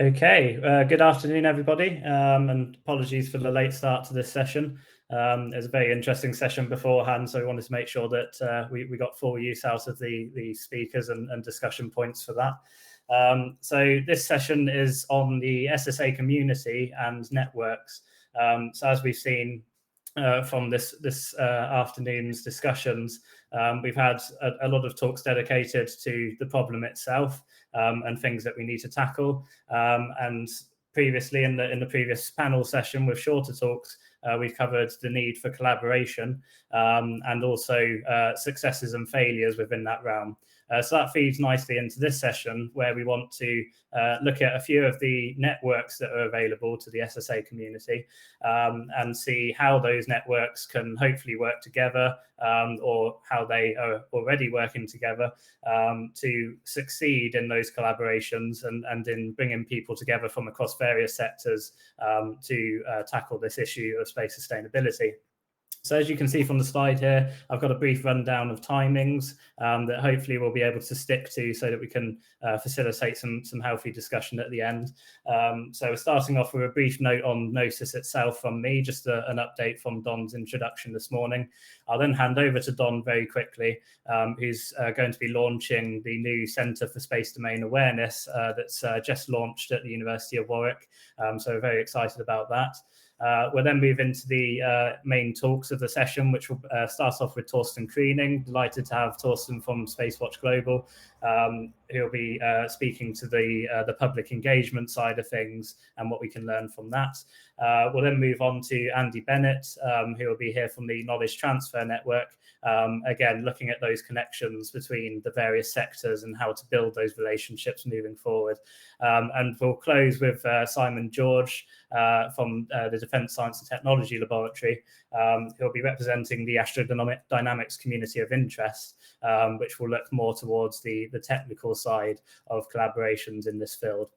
Okay, good afternoon, everybody, and apologies for the late start to this session. It was a very interesting session beforehand, so we wanted to make sure that we got full use out of the speakers and discussion points for that. So this session is on the SSA community and networks. So as we've seen from this afternoon's discussions, we've had a lot of talks dedicated to the problem itself and things that we need to tackle. And previously in the previous panel session with shorter talks, we've covered the need for collaboration and also successes and failures within that realm. So that feeds nicely into this session, where we want to look at a few of the networks that are available to the SSA community and see how those networks can hopefully work together or how they are already working together to succeed in those collaborations and in bringing people together from across various sectors to tackle this issue of space sustainability. So as you can see from the slide here, I've got a brief rundown of timings that hopefully we'll be able to stick to so that we can facilitate some healthy discussion at the end. So we're starting off with a brief note on GNOSIS itself from me, just an update from Don's introduction this morning. I'll then hand over to Don very quickly, who's going to be launching the new Centre for Space Domain Awareness that's just launched at the University of Warwick. So we're very excited about that. We'll then move into the main talks of the session, which will start off with Torsten Kriening. Delighted to have Torsten from SpaceWatch.Global, who'll be speaking to the public engagement side of things and what we can learn from that. We'll then move on to Andy Bennett, who will be here from the Knowledge Transfer Network, again, looking at those connections between the various sectors and how to build those relationships moving forward. And we'll close with Simon George from the Defence Science and Technology Laboratory, who'll be representing the Astrodynamics community of interest, which will look more towards the technical side of collaborations in this field.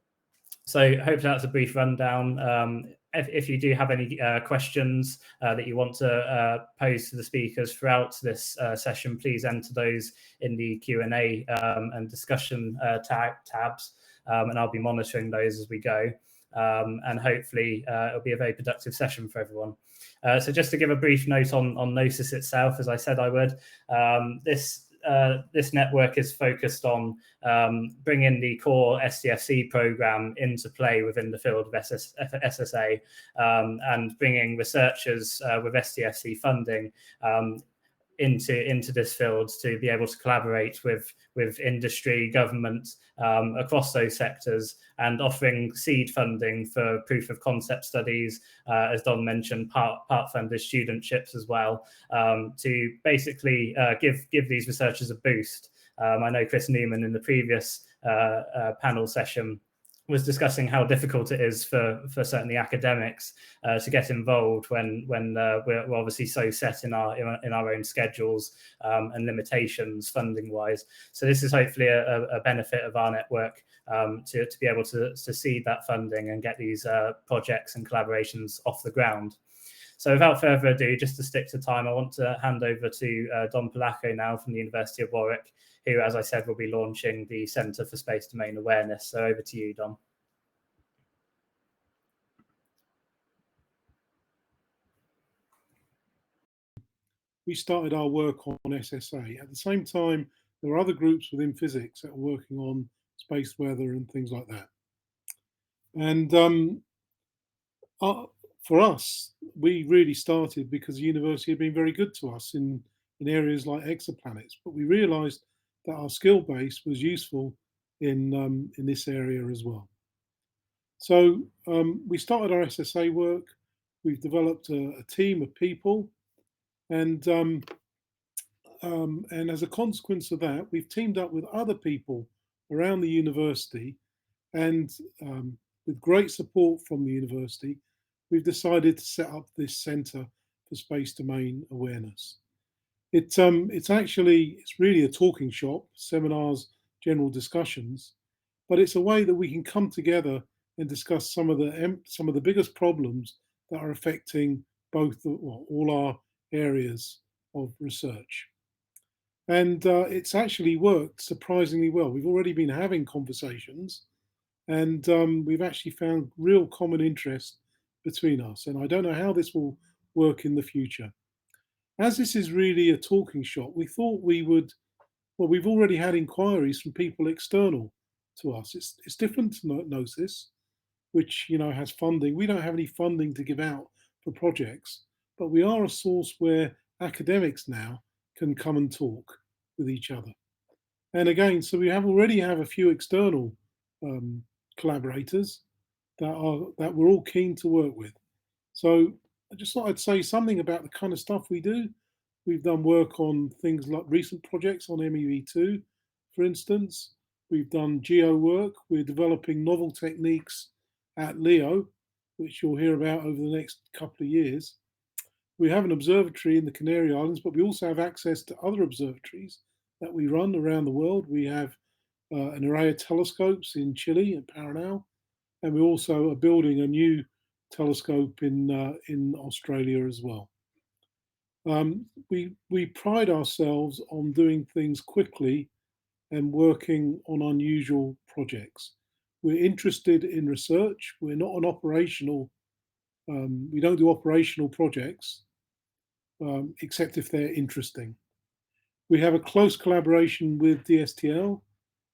So hopefully that's a brief rundown. If you do have any questions that you want to pose to the speakers throughout this session, please enter those in the Q&A and discussion tabs, and I'll be monitoring those as we go. And hopefully it'll be a very productive session for everyone. So just to give a brief note on GNOSIS itself, as I said I would, this network is focused on bringing the core SDFC program into play within the field of SSA and bringing researchers with SDFC funding into this field to be able to collaborate with industry, government across those sectors, and offering seed funding for proof of concept studies, as Don mentioned, part funded studentships as well, to basically give these researchers a boost. I know Chris Newman in the previous panel session was discussing how difficult it is for certainly academics to get involved when we're obviously so set in our own schedules and limitations funding wise. So this is hopefully a benefit of our network to be able to seed that funding and get these projects and collaborations off the ground. So without further ado, just to stick to time, I want to hand over to Don Pollacco now from the University of Warwick, who, as I said, will be launching the Centre for Space Domain Awareness. So over to you, Don. We started our work on SSA. At the same time, there are other groups within physics that are working on space weather and things like that. And for us, we really started because the university had been very good to us in areas like exoplanets, but we realized that our skill base was useful in this area as well. So we started our SSA work. We've developed a team of people, and as a consequence of that, we've teamed up with other people around the university, and with great support from the university, we've decided to set up this Centre for Space Domain Awareness. It's really a talking shop, seminars, general discussions, but it's a way that we can come together and discuss some of the biggest problems that are affecting all our areas of research. And it's actually worked surprisingly well. We've already been having conversations and we've actually found real common interest between us. And I don't know how this will work in the future. As this is really a talking shop, we thought we would, well, we've already had inquiries from people external to us. It's different to GNOSIS, which has funding. We don't have any funding to give out for projects, but we are a source where academics now can come and talk with each other. And again, so we already have a few external collaborators that we're all keen to work with. So I just thought I'd say something about the kind of stuff we do. We've done work on things like recent projects on MEV2, for instance. We've done geo work. We're developing novel techniques at LEO, which you'll hear about over the next couple of years. We have an observatory in the Canary Islands, but we also have access to other observatories that we run around the world. We have an array of telescopes in Chile at Paranal, and we also are building a new telescope in Australia as well. We pride ourselves on doing things quickly and working on unusual projects. We're interested in research. We're not an operational, we don't do operational projects, except if they're interesting. We have a close collaboration with Dstl,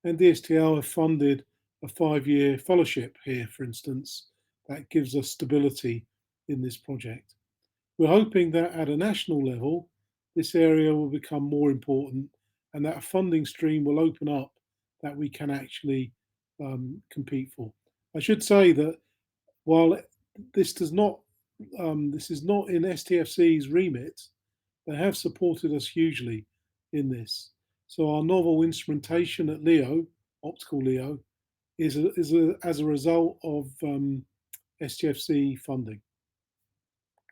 and Dstl have funded a 5-year fellowship here, for instance, that gives us stability in this project. We're hoping that at a national level, this area will become more important and that a funding stream will open up that we can actually compete for. I should say that while this is not in STFC's remit, they have supported us hugely in this. So our novel instrumentation at LEO, optical LEO, is as a result of STFC funding.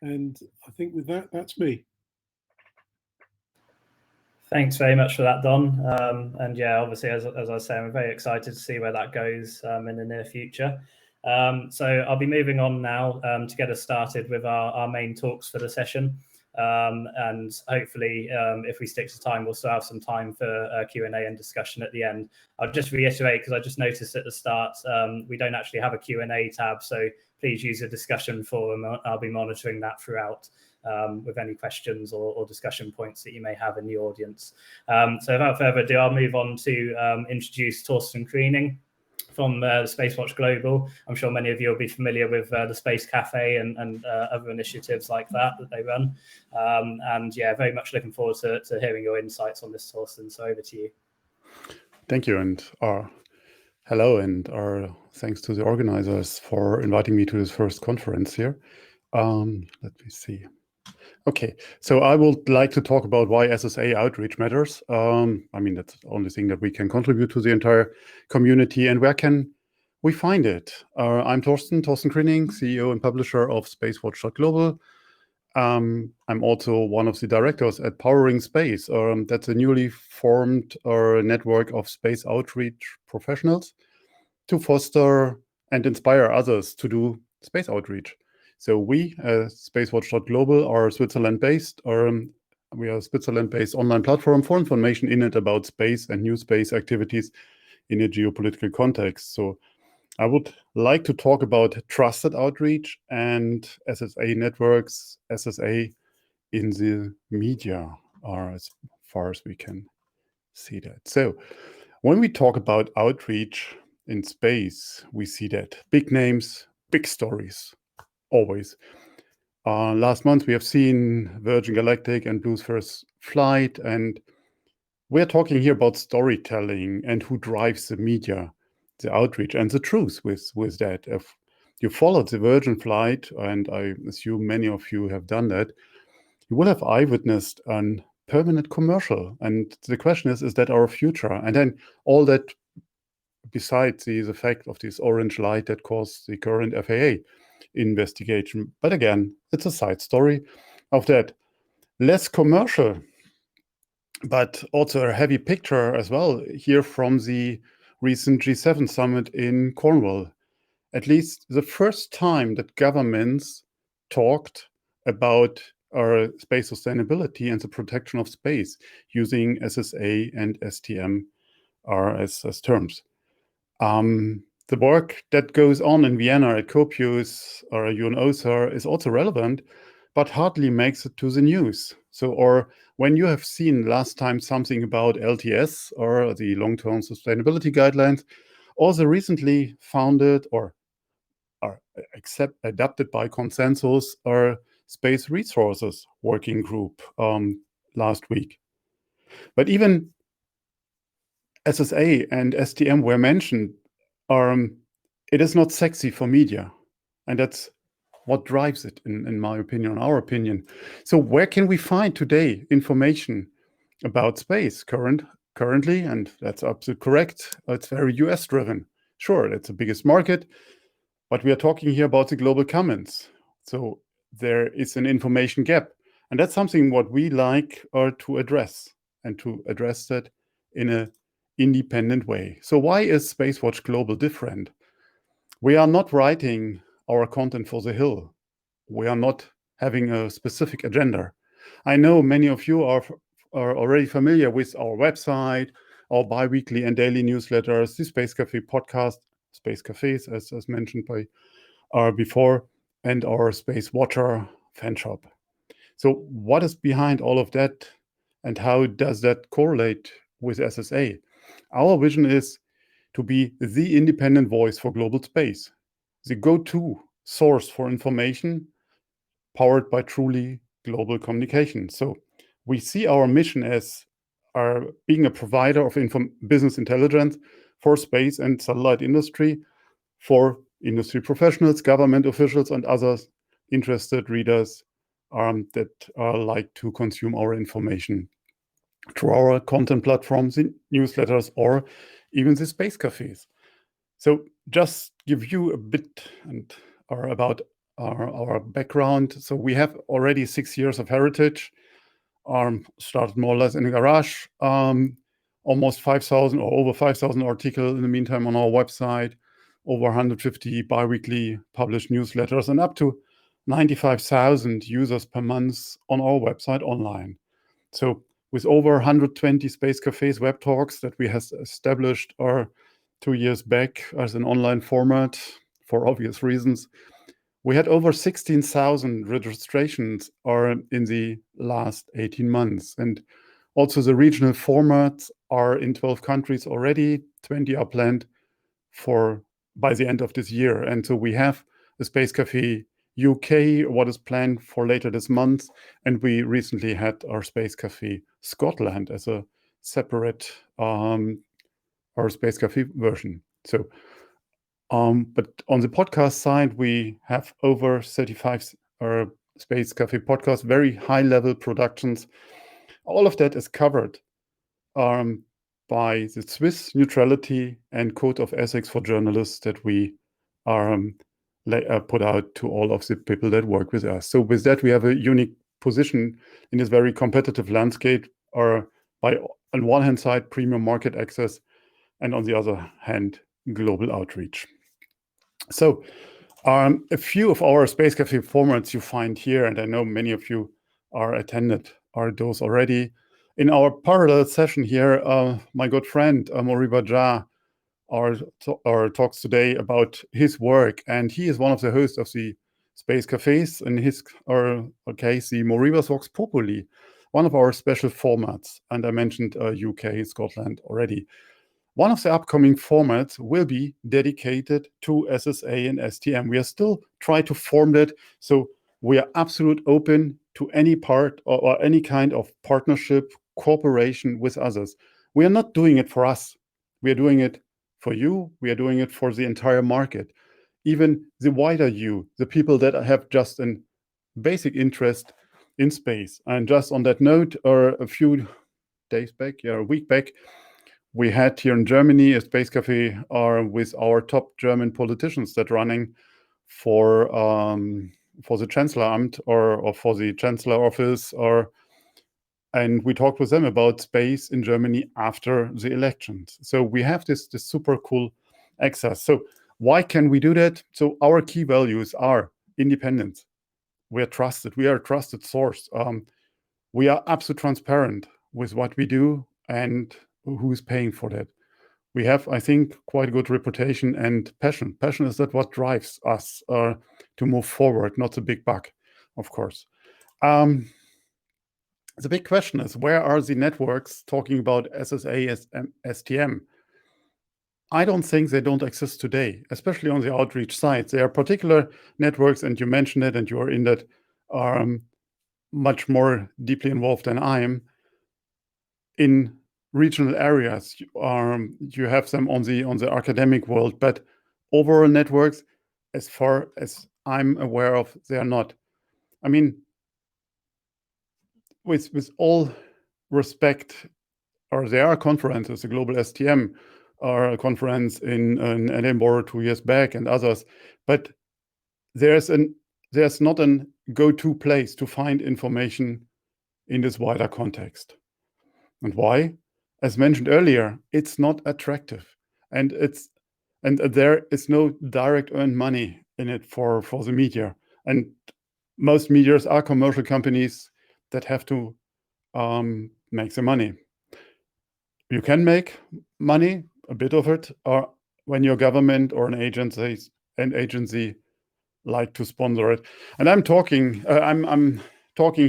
And I think with that, that's me. Thanks very much for that, Don. And yeah, obviously, as I was saying, we're very excited to see where that goes in the near future. So I'll be moving on now to get us started with our main talks for the session. And hopefully, if we stick to time, we'll still have some time for Q&A and discussion at the end. I'll just reiterate, because I just noticed at the start, we don't actually have a Q&A tab, so please use the discussion forum. I'll be monitoring that throughout with any questions or discussion points that you may have in the audience. So without further ado, I'll move on to introduce Torsten Kriening from SpaceWatch.Global. I'm sure many of you will be familiar with the Space Cafe and other initiatives like that they run. And yeah, very much looking forward to hearing your insights on this, Torsten. So over to you. Thank you, and hello, and thanks to the organizers for inviting me to this first conference here. Let me see. Okay, so I would like to talk about why SSA outreach matters. I mean, that's the only thing that we can contribute to the entire community, and where can we find it? I'm Torsten Kriening, CEO and publisher of SpaceWatch.Global. I'm also one of the directors at Powering Space. That's a newly formed network of space outreach professionals to foster and inspire others to do space outreach. So we, SpaceWatch.Global, are Switzerland-based. We are a Switzerland-based online platform for information in and about space and new space activities in a geopolitical context. So I would like to talk about trusted outreach and SSA networks, SSA in the media, or as far as we can see that. So when we talk about outreach in space, we see that big names, big stories. Always. Last month, we have seen Virgin Galactic and Blue's first flight, and we're talking here about storytelling and who drives the media, the outreach, and the truth with that. If you followed the Virgin flight, and I assume many of you have done that, you will have eyewitnessed a permanent commercial. And the question is that our future? And then all that besides the fact of this orange light that caused the current FAA investigation. But again, it's a side story of that. Less commercial, but also a heavy picture as well here from the recent G7 summit in Cornwall. At least the first time that governments talked about our space sustainability and the protection of space using SSA and STM as terms. the work that goes on in Vienna at Copius or UNOSA is also relevant, but hardly makes it to the news. So, or when you have seen last time something about LTS or the long-term sustainability guidelines, or the recently founded or adapted by consensus or Space Resources Working Group last week. But even SSA and STM were mentioned. It is not sexy for media, and that's what drives it, in my opinion, our opinion. So where can we find today information about space currently? And that's absolutely correct. It's very US driven. Sure, it's the biggest market, but we are talking here about the global commons. So there is an information gap. And that's something what we like to address, and to address that in an independent way. So why is SpaceWatch.Global different? We are not writing our content for the hill. We are not having a specific agenda. I know many of you are already familiar with our website, our bi-weekly and daily newsletters, the Space Cafe podcast, Space Cafes, as mentioned by before, and our Space Watcher fan shop. So what is behind all of that, and how does that correlate with SSA? Our vision is to be the independent voice for global space, the go-to source for information powered by truly global communication. So we see our mission as being a provider of business intelligence for space and satellite industry, for industry professionals, government officials, and other interested readers that like to consume our information through our content platforms, newsletters, or even the space cafes. So just give you a bit about our background. So we have already 6 years of heritage, started more or less in a garage, almost 5,000 or over 5,000 articles in the meantime on our website, over 150 bi-weekly published newsletters, and up to 95,000 users per month on our website online. So with over 120 Space Cafes web talks that we have established 2 years back as an online format for obvious reasons, we had over 16,000 registrations in the last 18 months. And also the regional formats are in 12 countries already, 20 are planned by the end of this year. And so we have a Space Cafe UK, what is planned for later this month. And we recently had our Space Cafe Scotland as a separate our Space Cafe version. So, but on the podcast side, we have over 35 Space Cafe podcasts, very high-level productions. All of that is covered by the Swiss neutrality and code of ethics for journalists that we put out to all of the people that work with us. So with that, we have a unique position in this very competitive landscape, by on one hand side, premium market access, and on the other hand, global outreach. So a few of our Space Cafe formats you find here, and I know many of you are those already. In our parallel session here, my good friend Moriba Jah talks today about his work, and he is one of the hosts of the Space Cafes. In his case, the Moriba's Vox Populi, one of our special formats. And I mentioned UK, Scotland already. One of the upcoming formats will be dedicated to SSA and STM. We are still trying to form that, so we are absolutely open to any part or any kind of partnership, cooperation with others. We are not doing it for us. We are doing it for you. We are doing it for the entire market. Even the wider you, the people that have just a basic interest in space. And just on that note, a few days back, a week back, we had here in Germany a Space Cafe with our top German politicians that running for the Chancellor or for the Chancellor office, and we talked with them about space in Germany after the elections. So we have this super cool access. So why can we do that? So our key values are independence. We are trusted. We are a trusted source. We are absolutely transparent with what we do and who is paying for that. we have, I think, quite a good reputation and passion. Passion is that what drives us to move forward, not the big buck, of course. The big question is, where are the networks talking about SSA, STM? I don't think they don't exist today, especially on the outreach side. There are particular networks, and you mentioned it, and you are in that, are much more deeply involved than I am, in regional areas. You have them on the academic world, but overall networks, as far as I'm aware of, they are not. I mean, with all respect, or there are conferences, the Global STM, or a conference in Edinburgh 2 years back, and others, but there's not a go-to place to find information in this wider context. And why? As mentioned earlier, it's not attractive, and there is no direct earned money in it for the media. And most medias are commercial companies that have to make the money. You can make money, a bit of it, or when your government or an agency like to sponsor it. And I'm talking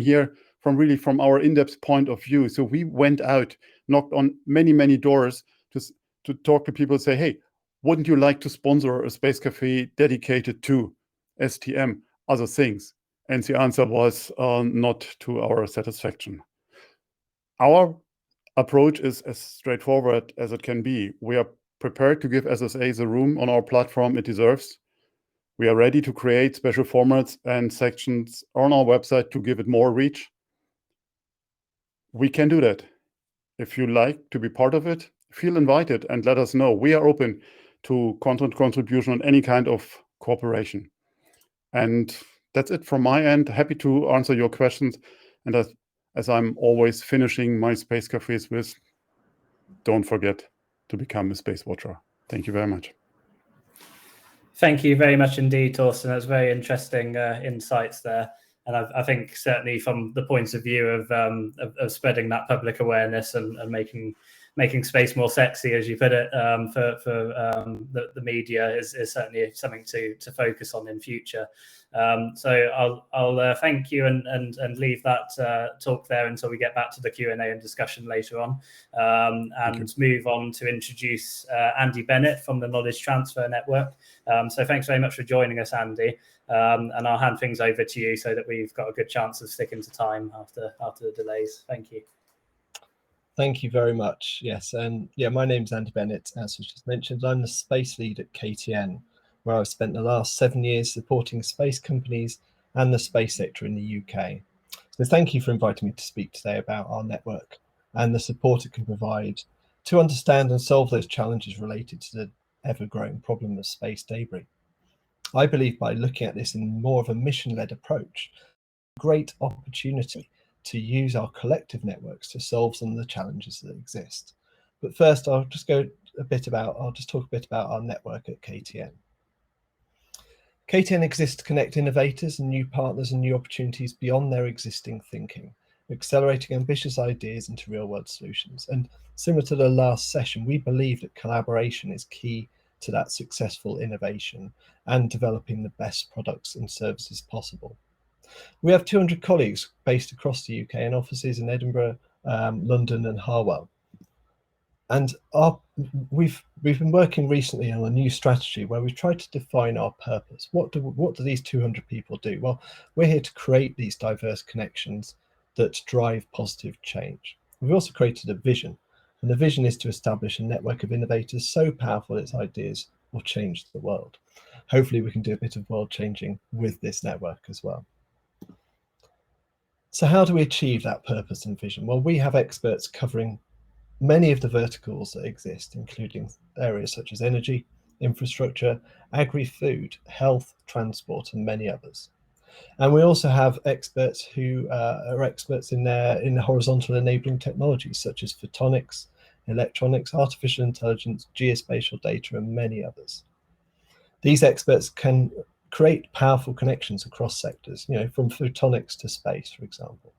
here from our in-depth point of view. So we went out, knocked on many doors to talk to people, say, hey, wouldn't you like to sponsor a space cafe dedicated to STM, other things? And the answer was not to our satisfaction. Our approach is as straightforward as it can be. We are prepared to give SSA the room on our platform it deserves. We are ready to create special formats and sections on our website to give it more reach. We can do that. If you like to be part of it, feel invited and let us know. We are open to content contribution and any kind of cooperation. And that's it from my end. Happy to answer your questions. And as I'm always finishing my space cafes with, don't forget to become a space watcher. Thank you very much. Thank you very much indeed, Torsten. That's very interesting insights there. And I think certainly from the point of view of spreading that public awareness and making space more sexy, as you put it, for the media is certainly something to focus on in future. So I'll thank you and leave that talk there until we get back to the Q&A and discussion later on, and move on to introduce Andy Bennett from the Knowledge Transfer Network. So thanks very much for joining us, Andy. And I'll hand things over to you so that we've got a good chance of sticking to time after the delays. Thank you. Thank you very much. Yes, and yeah, my name's Andy Bennett, as was just mentioned. I'm the space lead at KTN, where I've spent the last 7 years supporting space companies and the space sector in the UK. So thank you for inviting me to speak today about our network and the support it can provide to understand and solve those challenges related to the ever-growing problem of space debris. I believe by looking at this in more of a mission-led approach, a great opportunity to use our collective networks to solve some of the challenges that exist. But first, I'll just talk a bit about our network at KTN. KTN exists to connect innovators and new partners and new opportunities beyond their existing thinking, accelerating ambitious ideas into real-world solutions. And similar to the last session, we believe that collaboration is key to that successful innovation and developing the best products and services possible. We have 200 colleagues based across the UK in offices in Edinburgh, London and Harwell. And we've been working recently on a new strategy where we've tried to define our purpose. What do these 200 people do? Well, we're here to create these diverse connections that drive positive change. We've also created a vision, and the vision is to establish a network of innovators so powerful its ideas will change the world. Hopefully we can do a bit of world changing with this network as well. So how do we achieve that purpose and vision? Well, we have experts covering many of the verticals that exist, including areas such as energy, infrastructure, agri-food, health, transport, and many others. And we also have experts who are experts in the horizontal enabling technologies such as photonics, electronics, artificial intelligence, geospatial data, and many others. These experts can create powerful connections across sectors, from photonics to space, for example.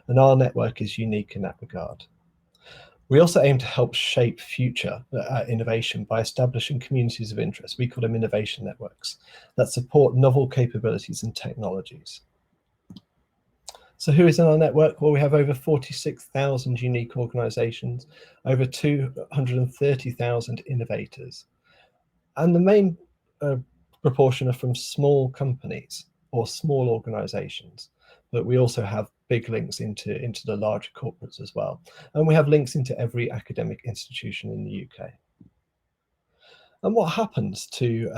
And our network is unique in that regard. We also aim to help shape future innovation by establishing communities of interest. We call them innovation networks that support novel capabilities and technologies. So who is in our network? Well, we have over 46,000 unique organizations, over 230,000 innovators. And the main proportion are from small companies or small organizations, but we also have big links into the larger corporates as well. And we have links into every academic institution in the UK. And what happens to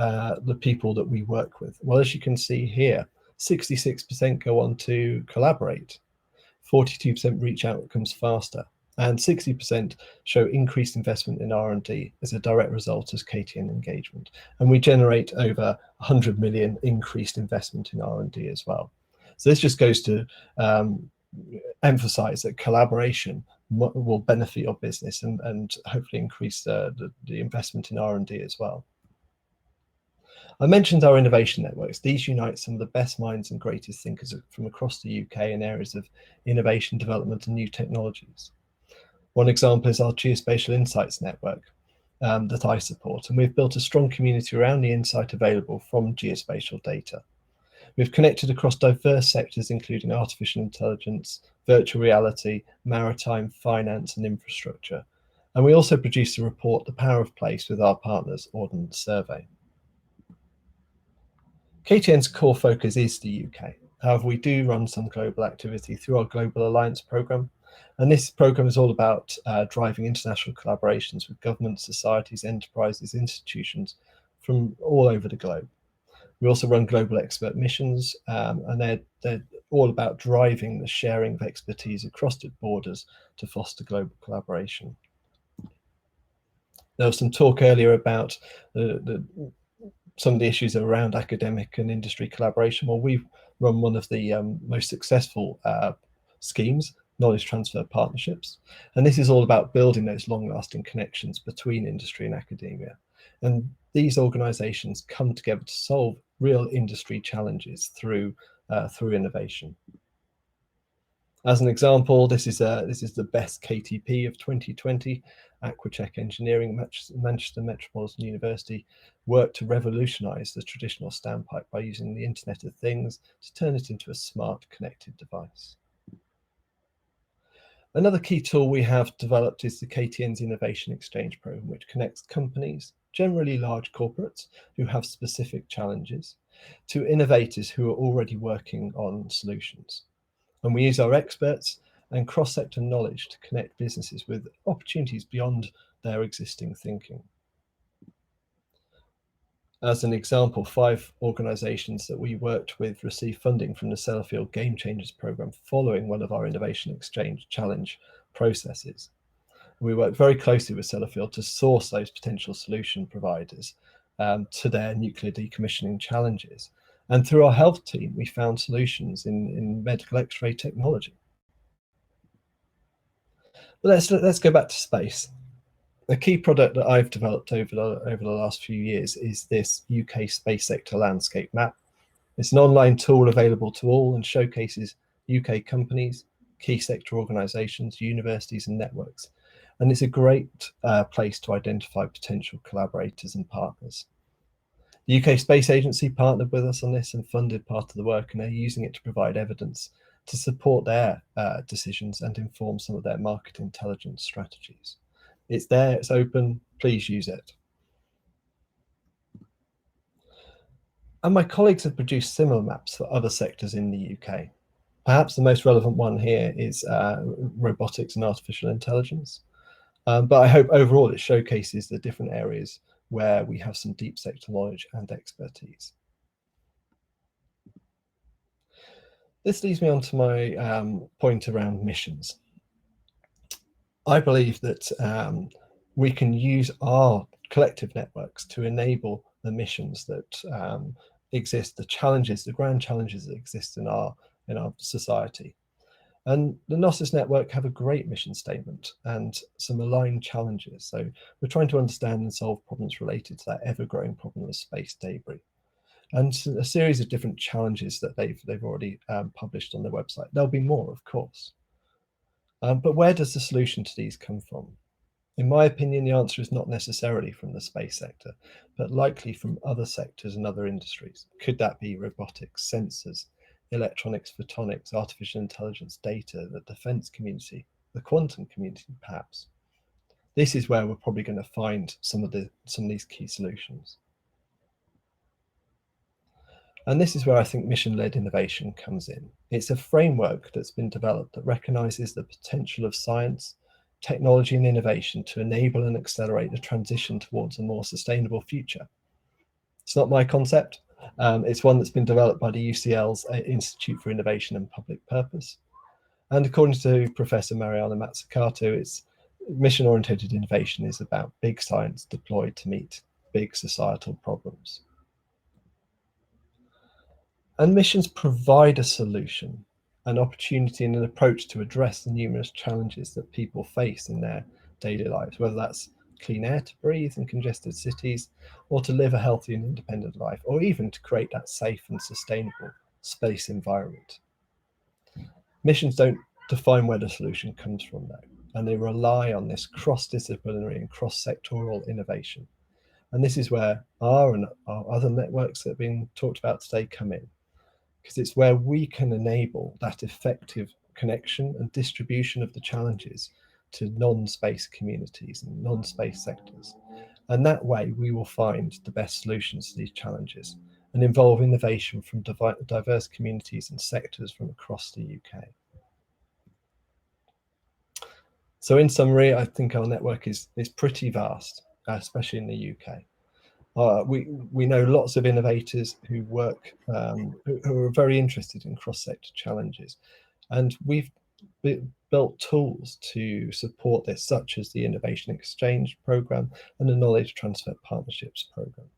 the people that we work with? Well, as you can see here, 66% go on to collaborate, 42% reach outcomes faster, and 60% show increased investment in R&D as a direct result of KTN engagement. And we generate over 100 million increased investment in R&D as well. So this just goes to emphasize that collaboration will benefit your business and hopefully increase the investment in R&D as well. I mentioned our innovation networks. These unite some of the best minds and greatest thinkers from across the UK in areas of innovation, development, and new technologies. One example is our Geospatial Insights Network that I support, and we've built a strong community around the insight available from geospatial data. We've connected across diverse sectors, including artificial intelligence, virtual reality, maritime, finance, and infrastructure. And we also produced a report, The Power of Place, with our partners, Ordnance Survey. KTN's core focus is the UK. However, we do run some global activity through our Global Alliance programme. And this programme is all about driving international collaborations with governments, societies, enterprises, institutions from all over the globe. We also run global expert missions, and they're all about driving the sharing of expertise across the borders to foster global collaboration. There was some talk earlier about some of the issues around academic and industry collaboration. Well, we've run one of the most successful schemes, knowledge transfer partnerships. And this is all about building those long-lasting connections between industry and academia. And these organizations come together to solve real industry challenges through innovation. As an example, this is the best KTP of 2020. Aquatech Engineering, Manchester Metropolitan University worked to revolutionize the traditional standpipe by using the Internet of Things to turn it into a smart connected device. Another key tool we have developed is the KTN's Innovation Exchange Program, which connects companies, generally large corporates who have specific challenges, to innovators who are already working on solutions. And we use our experts and cross-sector knowledge to connect businesses with opportunities beyond their existing thinking. As an example, 5 organizations that we worked with received funding from the Sellafield Game Changers program following one of our Innovation Exchange Challenge processes. We worked very closely with Sellafield to source those potential solution providers to their nuclear decommissioning challenges. And through our health team, we found solutions in medical X-ray technology. But let's go back to space. A key product that I've developed over the last few years is this UK space sector landscape map. It's an online tool available to all and showcases UK companies, key sector organisations, universities and networks. And it's a great place to identify potential collaborators and partners. The UK Space Agency partnered with us on this and funded part of the work, and they're using it to provide evidence to support their decisions and inform some of their market intelligence strategies. It's there, it's open, please use it. And my colleagues have produced similar maps for other sectors in the UK. Perhaps the most relevant one here is robotics and artificial intelligence. But I hope overall it showcases the different areas where we have some deep sector knowledge and expertise. This leads me on to my point around missions. I believe that we can use our collective networks to enable the missions that exist, the challenges, the grand challenges that exist in our society. And the GNOSIS network have a great mission statement and some aligned challenges. So we're trying to understand and solve problems related to that ever-growing problem of space debris. And a series of different challenges that they've already published on their website. There'll be more, of course. But where does the solution to these come from? In my opinion, the answer is not necessarily from the space sector, but likely from other sectors and other industries. Could that be robotics, sensors, electronics, photonics, artificial intelligence, data, the defense community, the quantum community, perhaps? This is where we're probably going to find some of these key solutions. And this is where I think mission-led innovation comes in. It's a framework that's been developed that recognizes the potential of science, technology and innovation to enable and accelerate the transition towards a more sustainable future. It's not my concept. It's one that's been developed by the UCL's Institute for Innovation and Public Purpose. And according to Professor Mariana Mazzucato, it's mission-oriented innovation is about big science deployed to meet big societal problems. And missions provide a solution, an opportunity and an approach to address the numerous challenges that people face in their daily lives, whether that's clean air to breathe in congested cities, or to live a healthy and independent life, or even to create that safe and sustainable space environment. Missions don't define where the solution comes from, though, and they rely on this cross-disciplinary and cross-sectoral innovation. And this is where our and our other networks that have been talked about today come in, because it's where we can enable that effective connection and distribution of the challenges to non-space communities and non-space sectors. And that way we will find the best solutions to these challenges and involve innovation from diverse communities and sectors from across the UK. So in summary, I think our network is pretty vast, especially in the UK. We know lots of innovators who work, who are very interested in cross-sector challenges. And we've built tools to support this, such as the Innovation Exchange Programme and the Knowledge Transfer Partnerships Programme.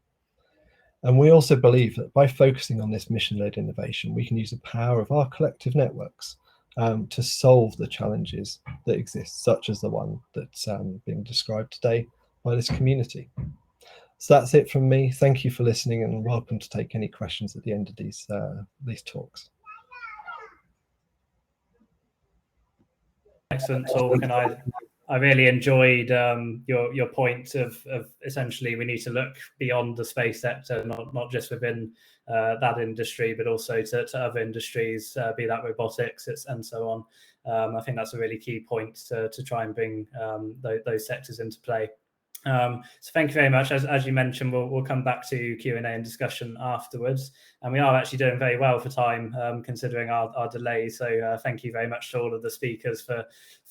And we also believe that by focusing on this mission-led innovation, we can use the power of our collective networks to solve the challenges that exist, such as the one that's being described today by this community. So that's it from me. Thank you for listening, and welcome to take any questions at the end of these talks. Excellent talk, and I really enjoyed your point of essentially we need to look beyond the space sector, not just within that industry, but also to other industries, be that robotics and so on. I think that's a really key point to try and bring those sectors into play. So thank you very much. As you mentioned, we'll come back to Q&A and discussion afterwards, and we are actually doing very well for time considering our delay. So thank you very much to all of the speakers for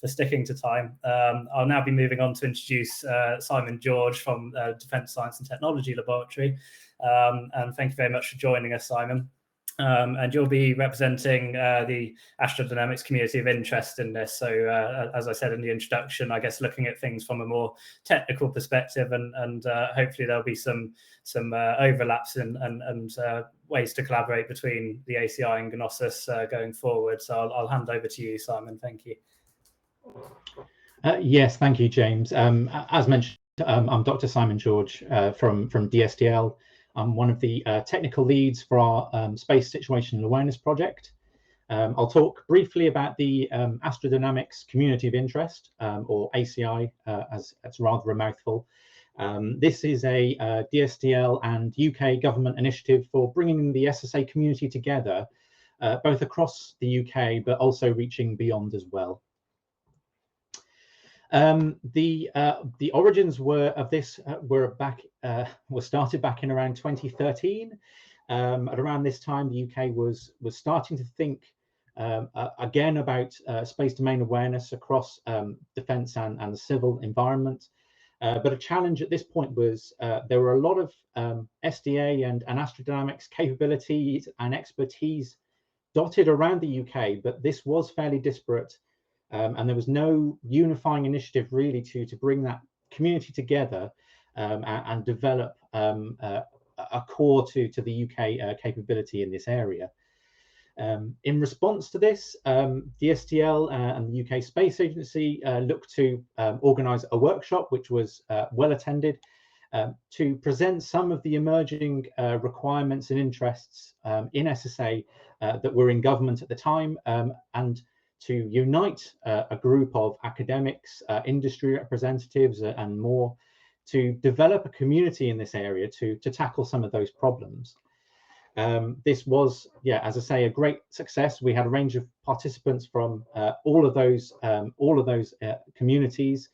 sticking to time. I'll now be moving on to introduce Simon George from Defence Science and Technology Laboratory, and thank you very much for joining us, Simon. And you'll be representing the Astrodynamics community of interest in this. So as I said in the introduction, I guess looking at things from a more technical perspective, and hopefully there'll be some overlaps and ways to collaborate between the ACI and GNOSIS going forward. So I'll hand over to you, Simon. Thank you. Yes, thank you, James. As mentioned, I'm Dr. Simon George from Dstl. I'm one of the technical leads for our Space Situational Awareness project. I'll talk briefly about the Astrodynamics Community of Interest, or ACI, as it's rather a mouthful. This is a Dstl and UK government initiative for bringing the SSA community together, both across the UK, but also reaching beyond as well. The origins of this were started back in around 2013. At around this time, the UK was starting to think again about space domain awareness across defence and the civil environment. But a challenge at this point was there were a lot of SDA and Astrodynamics capabilities and expertise dotted around the UK, but this was fairly disparate. And there was no unifying initiative really to bring that community together and develop a core to the UK capability in this area. In response to this, Dstl and the UK Space Agency looked to organise a workshop, which was well attended, to present some of the emerging requirements and interests in SSA that were in government at the time, and to unite a group of academics, industry representatives, and more, to develop a community in this area to tackle some of those problems. This was, yeah, as I say, a great success. We had a range of participants from all of those communities.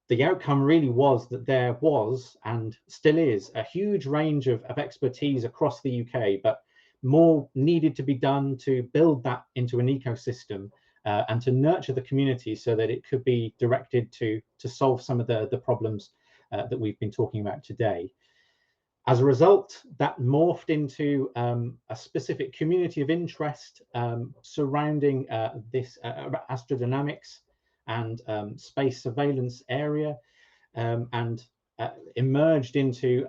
The outcome really was that there was, and still is, a huge range of expertise across the UK, but more needed to be done to build that into an ecosystem and to nurture the community so that it could be directed to solve some of the problems that we've been talking about today. As a result, that morphed into a specific community of interest surrounding this astrodynamics and space surveillance area, and emerged into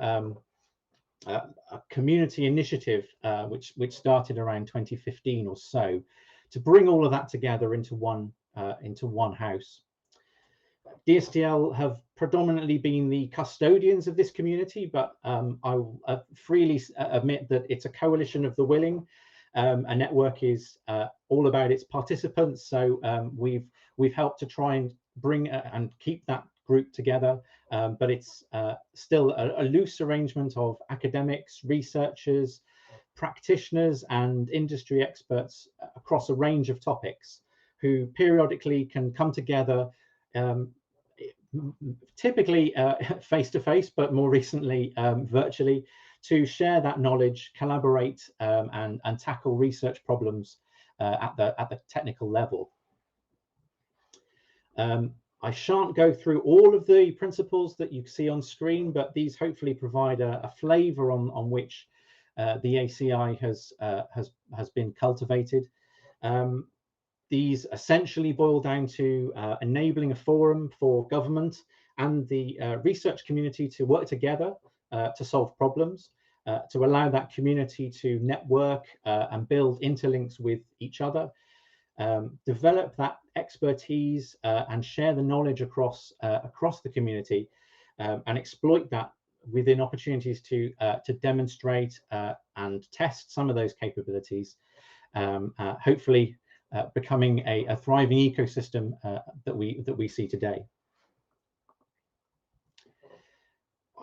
a community initiative which started around 2015 or so, to bring all of that together into one house. Dstl have predominantly been the custodians of this community, but I will freely admit that it's a coalition of the willing. A network is all about its participants, so we've helped to try and bring and keep that group together, but it's still a loose arrangement of academics, researchers, practitioners, and industry experts across a range of topics, who periodically can come together, typically face-to-face, but more recently virtually, to share that knowledge, collaborate, and tackle research problems at the technical level. I shan't go through all of the principles that you see on screen, but these hopefully provide a flavour on which the ACI has been cultivated. These essentially boil down to enabling a forum for government and the research community to work together to solve problems, to allow that community to network and build interlinks with each other, develop that expertise and share the knowledge across the community, and exploit that within opportunities to demonstrate and test some of those capabilities, hopefully becoming a thriving ecosystem that we see today.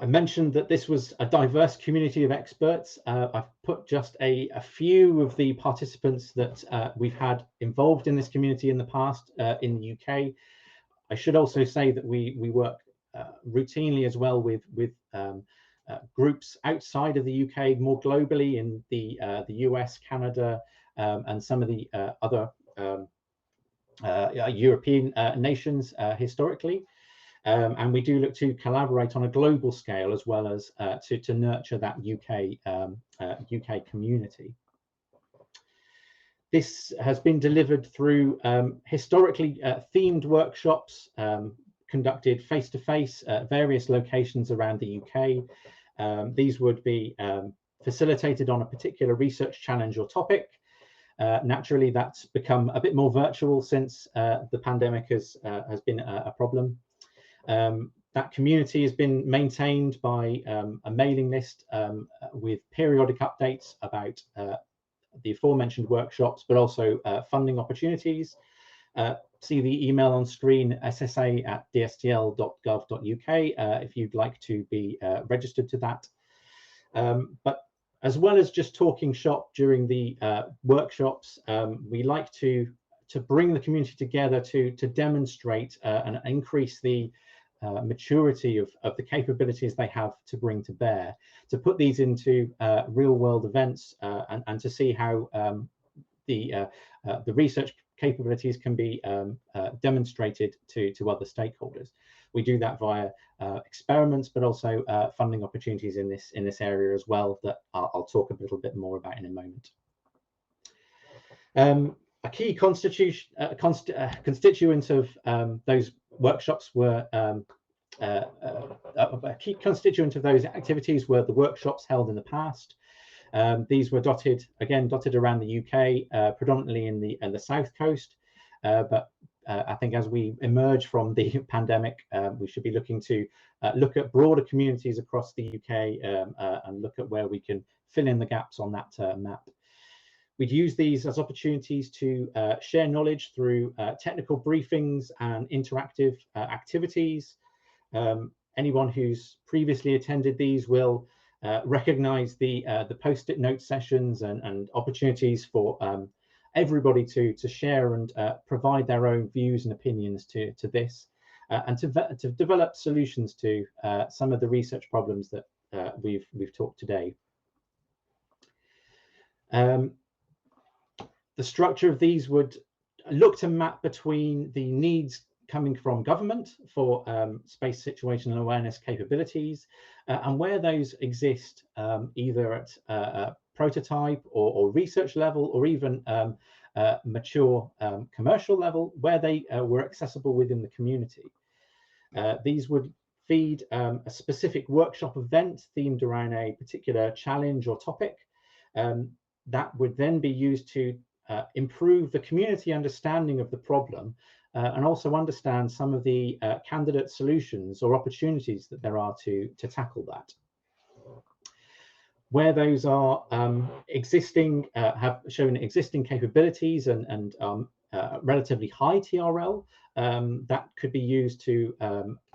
I mentioned that this was a diverse community of experts. I've put just a few of the participants that we've had involved in this community in the past in the UK. I should also say that we work routinely as well with groups outside of the UK, more globally in the US, Canada, and some of the other European nations historically. And we do look to collaborate on a global scale, as well as to nurture that UK community. This has been delivered through historically themed workshops conducted face-to-face at various locations around the UK. These would be facilitated on a particular research challenge or topic. Naturally, that's become a bit more virtual since the pandemic has been a problem. That community has been maintained by a mailing list with periodic updates about the aforementioned workshops, but also funding opportunities. See the email on screen, SSA at Dstl.gov.uk, if you'd like to be registered to that. But as well as just talking shop during the workshops, we like to bring the community together to demonstrate and increase the maturity of the capabilities they have to bring to bear, to put these into real world events, and to see how the research capabilities can be demonstrated to other stakeholders. We do that via experiments, but also funding opportunities in this area as well, that I'll talk a little bit more about in a moment. A key constituent of those workshops were a key constituent of those activities were the workshops held in the past. These were dotted around the UK, predominantly in the south coast, but I think as we emerge from the pandemic, we should be looking to look at broader communities across the UK and look at where we can fill in the gaps on that map. We'd use these as opportunities to share knowledge through technical briefings and interactive activities. Anyone who's previously attended these will recognize the post-it note sessions and opportunities for everybody to share and provide their own views and opinions to this, and to develop solutions to some of the research problems that we've talked today. The structure of these would look to map between the needs coming from government for space situational awareness capabilities, and where those exist either at a prototype or research level, or even mature commercial level, where they were accessible within the community. These would feed a specific workshop event themed around a particular challenge or topic. That would then be used to improve the community understanding of the problem, and also understand some of the candidate solutions or opportunities that there are to tackle that. Where those are existing, have shown existing capabilities and relatively high TRL, that could be used to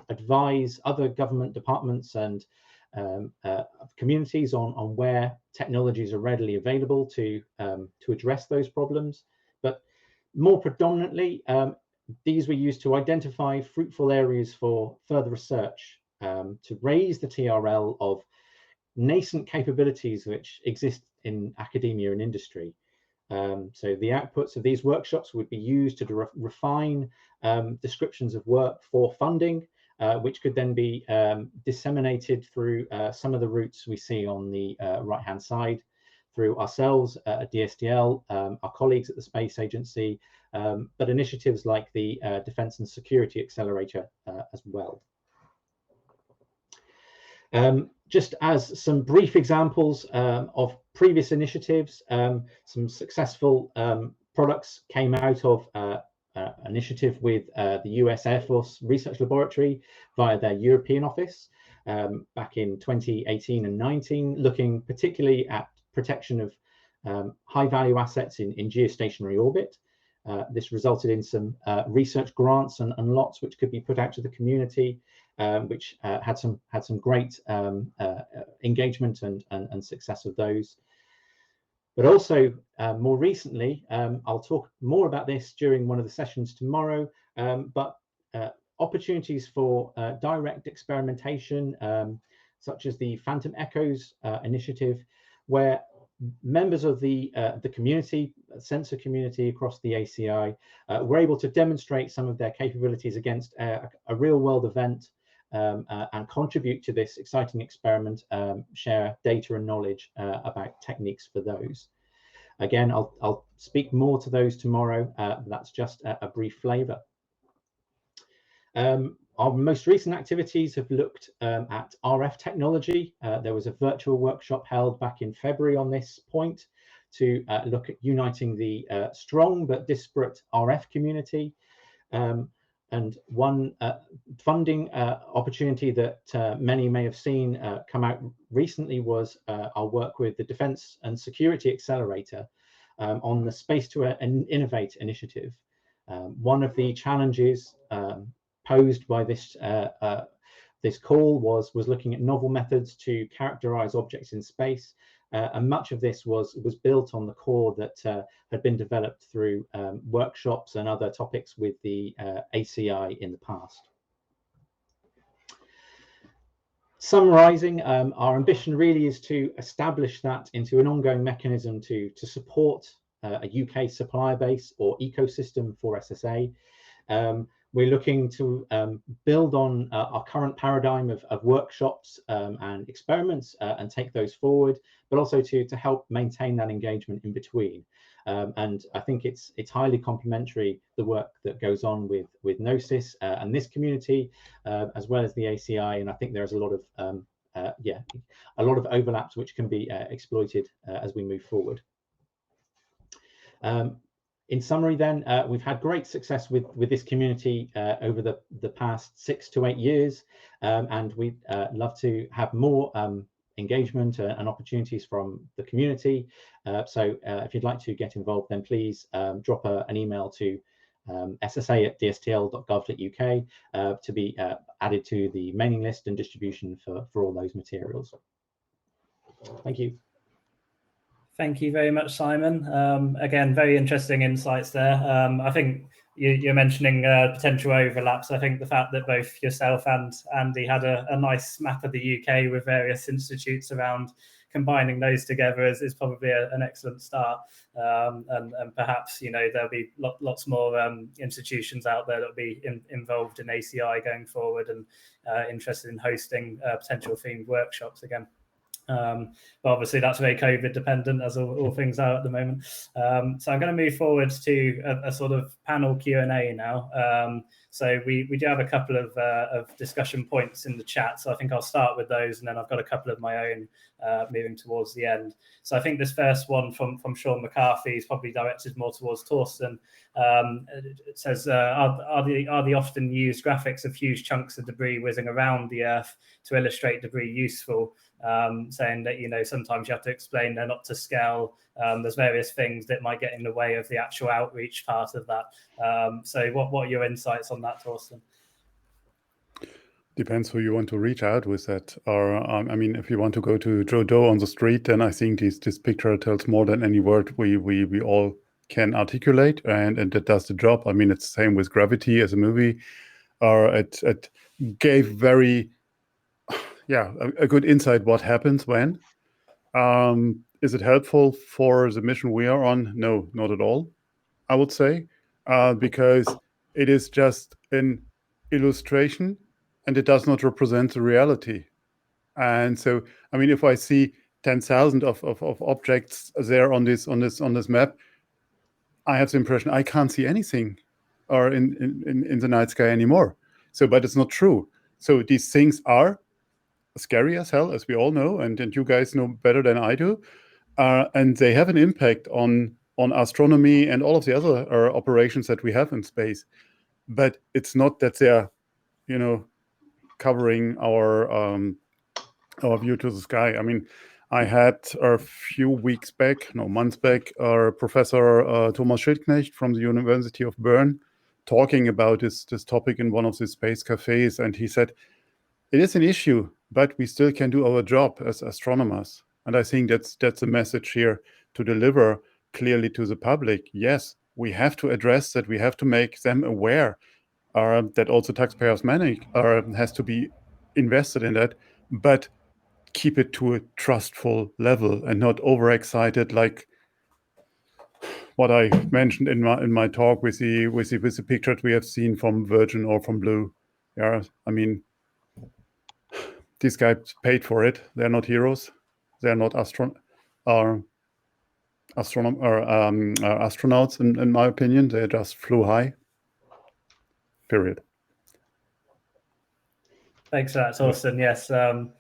advise other government departments and communities on where technologies are readily available to address those problems. But more predominantly, these were used to identify fruitful areas for further research, to raise the TRL of nascent capabilities which exist in academia and industry. So the outputs of these workshops would be used to refine descriptions of work for funding, which could then be disseminated through some of the routes we see on the right-hand side, through ourselves at Dstl, our colleagues at the Space Agency, but initiatives like the Defence and Security Accelerator as well. Just as some brief examples of previous initiatives, some successful products came out of initiative with the US Air Force Research Laboratory via their European office back in 2018 and 19, looking particularly at protection of high value assets in geostationary orbit. This resulted in some research grants and lots which could be put out to the community, which had some great engagement and success of those. But also more recently, I'll talk more about this during one of the sessions tomorrow, but opportunities for direct experimentation, such as the Phantom Echoes initiative, where members of the community, sensor community across the ACI, were able to demonstrate some of their capabilities against a real world event, and contribute to this exciting experiment, share data and knowledge about techniques for those. Again, I'll speak more to those tomorrow. That's just a brief flavour. Our most recent activities have looked at RF technology. There was a virtual workshop held back in February on this point to look at uniting the strong but disparate RF community. And one funding opportunity that many may have seen come out recently was our work with the Defence and Security Accelerator on the Space to Innovate initiative. One of the challenges posed by this this call was looking at novel methods to characterize objects in space, and much of this was built on the core that had been developed through workshops and other topics with the ACI in the past. Summarizing, our ambition really is to establish that into an ongoing mechanism to support a UK supplier base or ecosystem for SSA. We're looking to build on our current paradigm of workshops and experiments and take those forward, but also to help maintain that engagement in between. And I think it's highly complementary, the work that goes on with GNOSIS and this community, as well as the ACI. And I think there's a lot of a lot of overlaps which can be exploited as we move forward. In summary, then, we've had great success with this community over the past 6 to 8 years, and we'd love to have more engagement and opportunities from the community. So if you'd like to get involved, then please drop an email to SSA@Dstl.Gov.uk to be added to the mailing list and distribution for all those materials. Thank you. Thank you very much, Simon. Again, very interesting insights there. I think you're mentioning potential overlaps. I think the fact that both yourself and Andy had a nice map of the UK with various institutes around, combining those together is probably an excellent start. And perhaps, you know, there'll be lots more institutions out there that'll be involved in ACI going forward and interested in hosting potential themed workshops again. But obviously that's very COVID dependent, as all things are at the moment. So I'm going to move forward to a sort of panel Q&A now. So we do have a couple of discussion points in the chat. So I think I'll start with those, and then I've got a couple of my own moving towards the end. So I think this first one from Sean McCarthy is probably directed more towards Torsten. It says, are the often used graphics of huge chunks of debris whizzing around the Earth to illustrate debris useful? Saying that, you know, sometimes you have to explain they're not to scale. There's various things that might get in the way of the actual outreach part of that. So what are your insights on that, Torsten? Depends who you want to reach out with that. Or I mean, if you want to go to Joe Doe on the street, then I think this picture tells more than any word we all can articulate, and that does the job. I mean, it's the same with Gravity as a movie. It gave very a good insight what happens when. Is it helpful for the mission we are on? No, not at all, I would say, because it is just an illustration and it does not represent the reality. And so, I mean, if I see 10,000 of objects there on this map, I have the impression I can't see anything or in the night sky anymore. So, but it's not true. So these things are scary as hell, as we all know, and you guys know better than I do. And they have an impact on astronomy and all of the other operations that we have in space. But it's not that they're, you know, covering our view to the sky. I mean, I had a few months back, Professor Thomas Schildknecht from the University of Bern talking about this topic in one of the space cafes, and he said, it is an issue, but we still can do our job as astronomers. And I think that's a message here to deliver clearly to the public. Yes, we have to address that. We have to make them aware that also taxpayers' money has to be invested in that, but keep it to a trustful level and not overexcited, like what I mentioned in my talk with the picture that we have seen from Virgin or from Blue. Yeah, I mean, these guys paid for it. They're not heroes. They're not astronauts, in my opinion. They just flew high. Period. Thanks for that, Torsten. Yes. So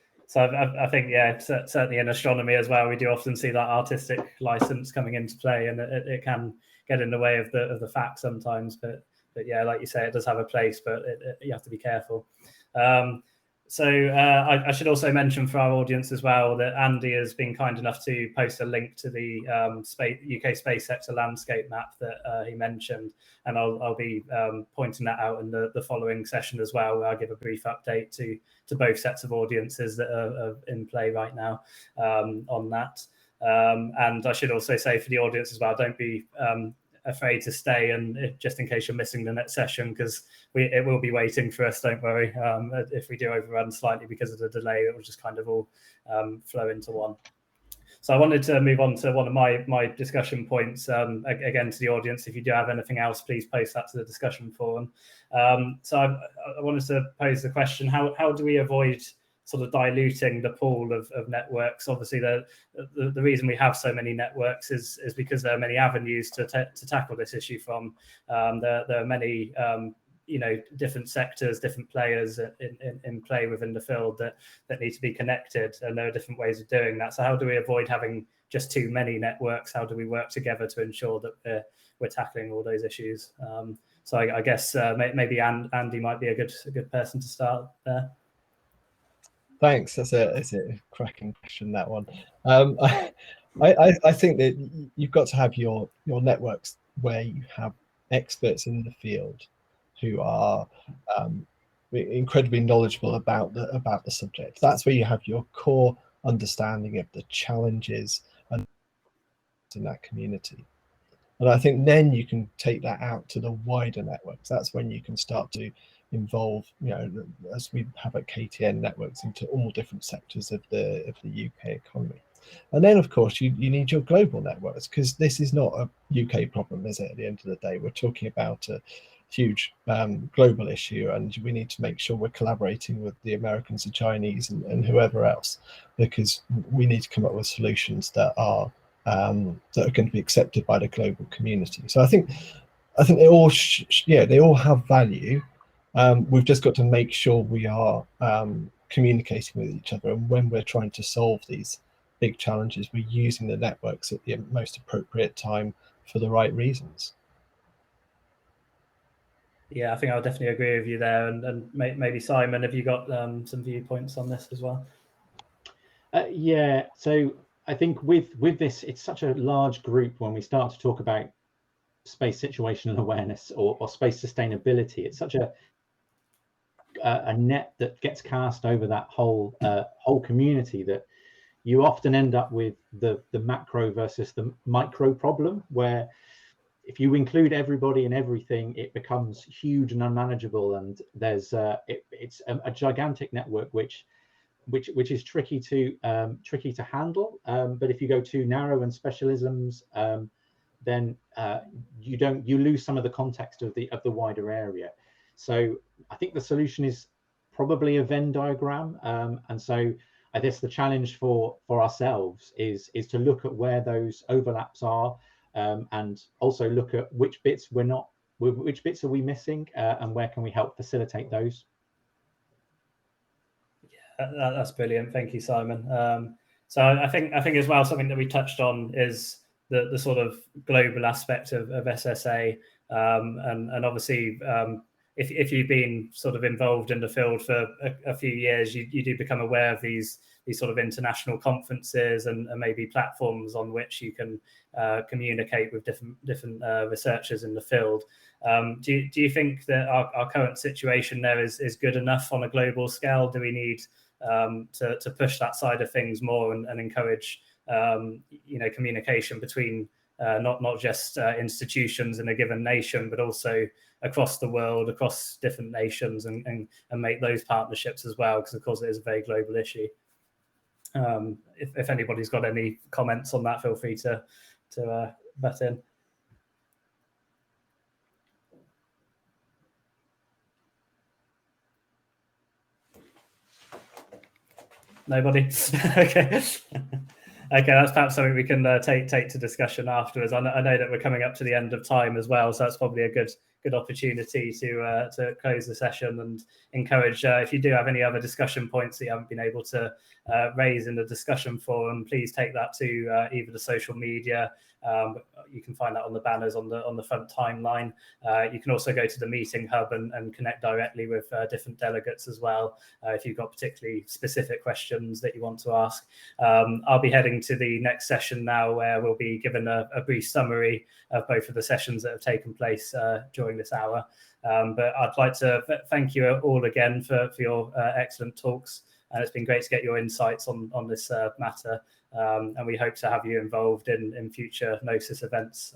I think, yeah, certainly in astronomy as well, we do often see that artistic license coming into play, and it can get in the way of the facts sometimes. But yeah, like you say, it does have a place, but you have to be careful. So I should also mention for our audience as well that Andy has been kind enough to post a link to the UK space sector landscape map that he mentioned, and I'll be pointing that out in the following session as well, where I'll give a brief update to both sets of audiences that are in play right now on that. And I should also say for the audience as well, don't be afraid to stay, and just in case you're missing the next session, because it will be waiting for us, don't worry. If we do overrun slightly because of the delay, it will just kind of all flow into one. So I wanted to move on to one of my discussion points. Again, to the audience, if you do have anything else, please post that to the discussion forum. So I wanted to pose the question, how do we avoid sort of diluting the pool of networks? Obviously, the reason we have so many networks is because there are many avenues to tackle this issue from. There are many different sectors, different players in play within the field that need to be connected, and there are different ways of doing that. So how do we avoid having just too many networks? How do we work together to ensure that we're tackling all those issues? So I guess maybe Andy might be a good person to start there. Thanks. That's a cracking question, that one. I think that you've got to have your networks where you have experts in the field who are incredibly knowledgeable about the subject. That's where you have your core understanding of the challenges and in that community. And I think then you can take that out to the wider networks. That's when you can start to involve, as we have at KTN networks, into all different sectors of the UK economy. And then, of course, you need your global networks, because this is not a UK problem, is it? At the end of the day, we're talking about a huge global issue, and we need to make sure we're collaborating with the Americans, the Chinese, and whoever else, because we need to come up with solutions that are going to be accepted by the global community. So I think they all they all have value. We've just got to make sure we are communicating with each other, and when we're trying to solve these big challenges, we're using the networks at the most appropriate time for the right reasons. Yeah, I think I'll definitely agree with you there. And maybe Simon, have you got some viewpoints on this as well? Yeah, so I think with this, it's such a large group. When we start to talk about space situational awareness or space sustainability, it's such a net that gets cast over that whole community, that you often end up with the macro versus the micro problem, where if you include everybody and everything, it becomes huge and unmanageable, and there's it's a gigantic network which is tricky to handle. But if you go too narrow and specialisms, then you lose some of the context of the wider area. So I think the solution is probably a Venn diagram, and so I guess the challenge for ourselves is to look at where those overlaps are, and also look at which bits which bits are we missing, and where can we help facilitate those. Yeah, that's brilliant. Thank you, Simon. So I think as well, something that we touched on is the sort of global aspect of SSA, and obviously if you've been sort of involved in the field for a few years, you do become aware of these sort of international conferences and maybe platforms on which you can communicate with different researchers in the field. Do you think that our current situation there is good enough on a global scale? Do we need to push that side of things more and encourage communication between not just institutions in a given nation, but also across the world, across different nations, and make those partnerships as well, because of course it is a very global issue. If anybody's got any comments on that, feel free to butt in. Nobody? Okay. Okay, that's perhaps something we can take to discussion afterwards. I know that we're coming up to the end of time as well, so that's probably a good opportunity to close the session and encourage, if you do have any other discussion points that you haven't been able to raise in the discussion forum, please take that to either the social media. You can find that on the banners on the front timeline. You can also go to the meeting hub and connect directly with different delegates as well, if you've got particularly specific questions that you want to ask. I'll be heading to the next session now, where we'll be given a brief summary of both of the sessions that have taken place during this hour. But I'd like to thank you all again for your excellent talks. And it's been great to get your insights on this matter. And we hope to have you involved in future GNOSIS events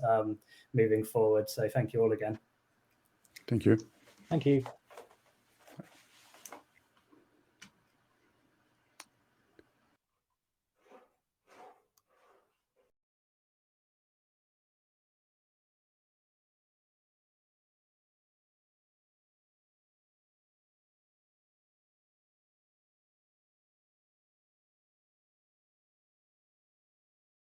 moving forward. So thank you all again. Thank you. Thank you.